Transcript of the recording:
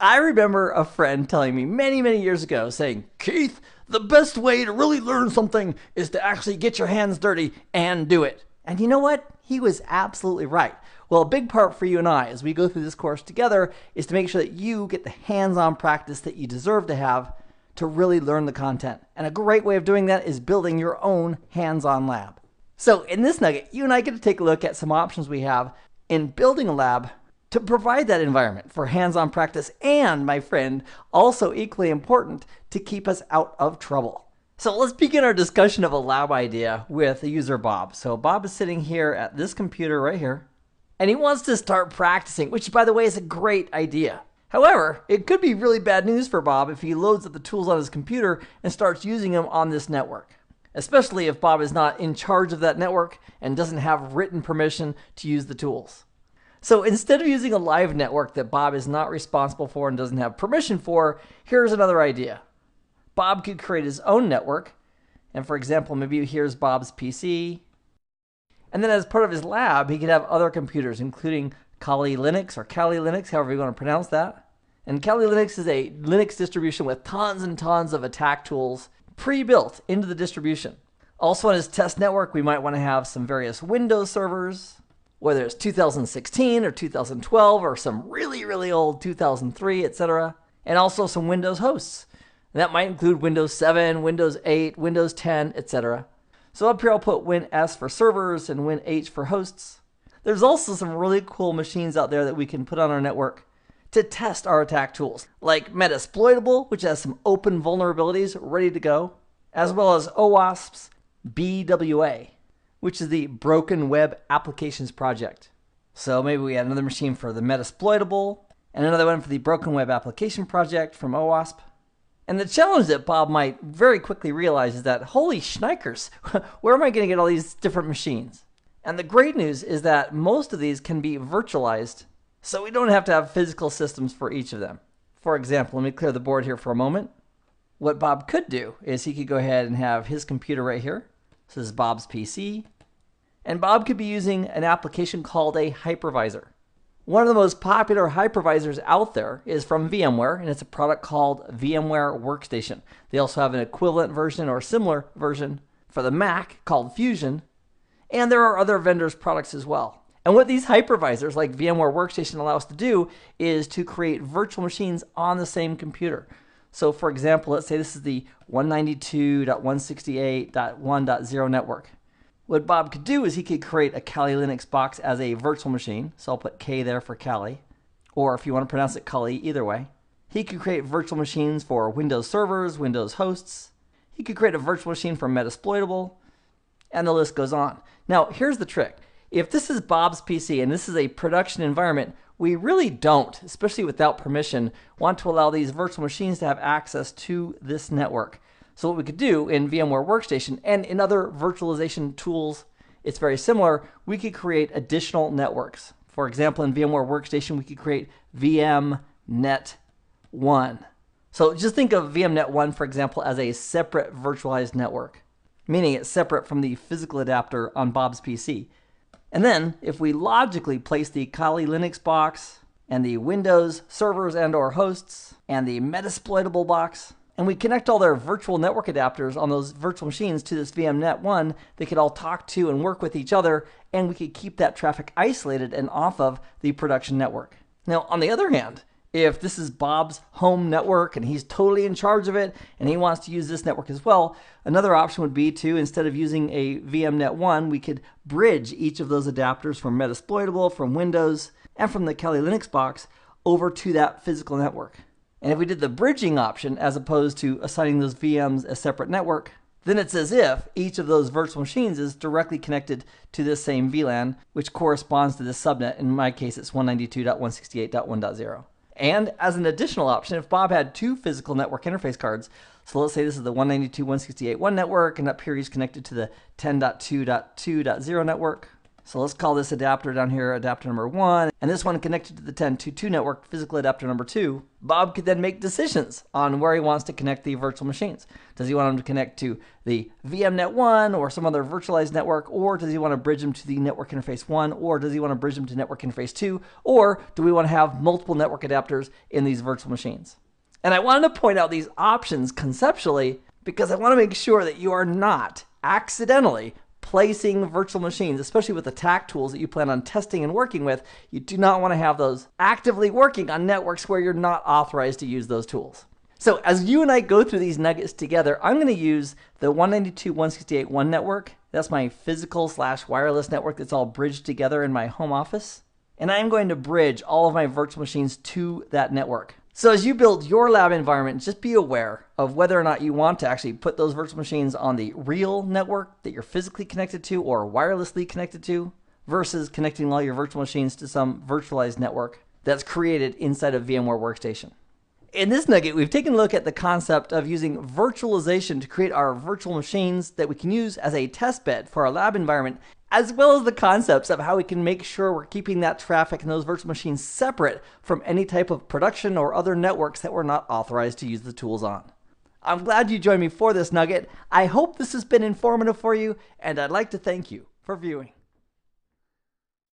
I remember a friend telling me many, many years ago saying, Keith, the best way to really learn something is to actually get your hands dirty and do it. And you know what? He was absolutely right. Well, a big part for you and I as we go through this course together is to make sure that you get the hands-on practice that you deserve to have to really learn the content. And a great way of doing that is building your own hands-on lab. So in this nugget, you and I get to take a look at some options we have in building a lab to provide that environment for hands-on practice and, my friend, also equally important, to keep us out of trouble. So let's begin our discussion of a lab idea with the user Bob. So Bob is sitting here at this computer right here, and he wants to start practicing, which, by the way, is a great idea. However, it could be really bad news for Bob if he loads up the tools on his computer and starts using them on this network, especially if Bob is not in charge of that network and doesn't have written permission to use the tools. So instead of using a live network that Bob is not responsible for and doesn't have permission for, here's another idea. Bob could create his own network, and for example, maybe here's Bob's PC, and then as part of his lab, he could have other computers, including Kali Linux or Kali Linux, however you want to pronounce that. And Kali Linux is a Linux distribution with tons and tons of attack tools pre-built into the distribution. Also on his test network, we might want to have some various Windows servers, whether it's 2016 or 2012 or some really, really old 2003, etc. And also some Windows hosts. And that might include Windows 7, Windows 8, Windows 10, etc. So up here I'll put WinS for servers and WinH for hosts. There's also some really cool machines out there that we can put on our network to test our attack tools, like Metasploitable, which has some open vulnerabilities ready to go, as well as OWASP's BWA, which is the Broken Web Applications Project. So maybe we add another machine for the Metasploitable, and another one for the Broken Web Application Project from OWASP. And the challenge that Bob might very quickly realize is that, holy shnikers, where am I going to get all these different machines? And the great news is that most of these can be virtualized, so we don't have to have physical systems for each of them. For example, let me clear the board here for a moment. What Bob could do is he could go ahead and have his computer right here. This is Bob's PC. And Bob could be using an application called a hypervisor. One of the most popular hypervisors out there is from VMware, and it's a product called VMware Workstation. They also have an equivalent version or similar version for the Mac called Fusion, and there are other vendors' products as well. And what these hypervisors like VMware Workstation allow us to do is to create virtual machines on the same computer. So for example, let's say this is the 192.168.1.0 network. What Bob could do is he could create a Kali Linux box as a virtual machine. So I'll put K there for Kali. Or if you want to pronounce it Kali, either way. He could create virtual machines for Windows servers, Windows hosts. He could create a virtual machine for Metasploitable. And the list goes on. Now, here's the trick. If this is Bob's PC and this is a production environment, we really don't, especially without permission, want to allow these virtual machines to have access to this network. So what we could do in VMware Workstation and in other virtualization tools, it's very similar. We could create additional networks. For example, in VMware Workstation, we could create VMnet1. So just think of VMnet1, for example, as a separate virtualized network, meaning it's separate from the physical adapter on Bob's PC. And then, if we logically place the Kali Linux box and the Windows servers and or hosts and the Metasploitable box, and we connect all their virtual network adapters on those virtual machines to this VMnet1, they could all talk to and work with each other, and we could keep that traffic isolated and off of the production network. Now, on the other hand, if this is Bob's home network and he's totally in charge of it and he wants to use this network as well, another option would be to, instead of using a VMnet1, we could bridge each of those adapters from Metasploitable, from Windows, and from the Kali Linux box over to that physical network. And if we did the bridging option as opposed to assigning those VMs a separate network, then it's as if each of those virtual machines is directly connected to this same VLAN, which corresponds to this subnet. In my case, it's 192.168.1.0. And as an additional option, if Bob had two physical network interface cards, so let's say this is the 192.168.1 network, and up here he's connected to the 10.2.2.0 network. So let's call this adapter down here adapter number 1, and this one connected to the 10.2.2 network, physical adapter number 2. Bob could then make decisions on where he wants to connect the virtual machines. Does he want them to connect to the VMnet 1 or some other virtualized network, or does he want to bridge them to the network interface 1, or does he want to bridge them to network interface 2, or do we want to have multiple network adapters in these virtual machines? And I wanted to point out these options conceptually because I want to make sure that you are not accidentally placing virtual machines, especially with attack tools that you plan on testing and working with. You do not want to have those actively working on networks where you're not authorized to use those tools. So as you and I go through these nuggets together, I'm going to use the 192.168.1 network. That's my physical/wireless network that's all bridged together in my home office. And I'm going to bridge all of my virtual machines to that network. So as you build your lab environment, just be aware of whether or not you want to actually put those virtual machines on the real network that you're physically connected to or wirelessly connected to, versus connecting all your virtual machines to some virtualized network that's created inside of VMware Workstation. In this nugget, we've taken a look at the concept of using virtualization to create our virtual machines that we can use as a test bed for our lab environment, as well as the concepts of how we can make sure we're keeping that traffic and those virtual machines separate from any type of production or other networks that we're not authorized to use the tools on. I'm glad you joined me for this nugget. I hope this has been informative for you, and I'd like to thank you for viewing.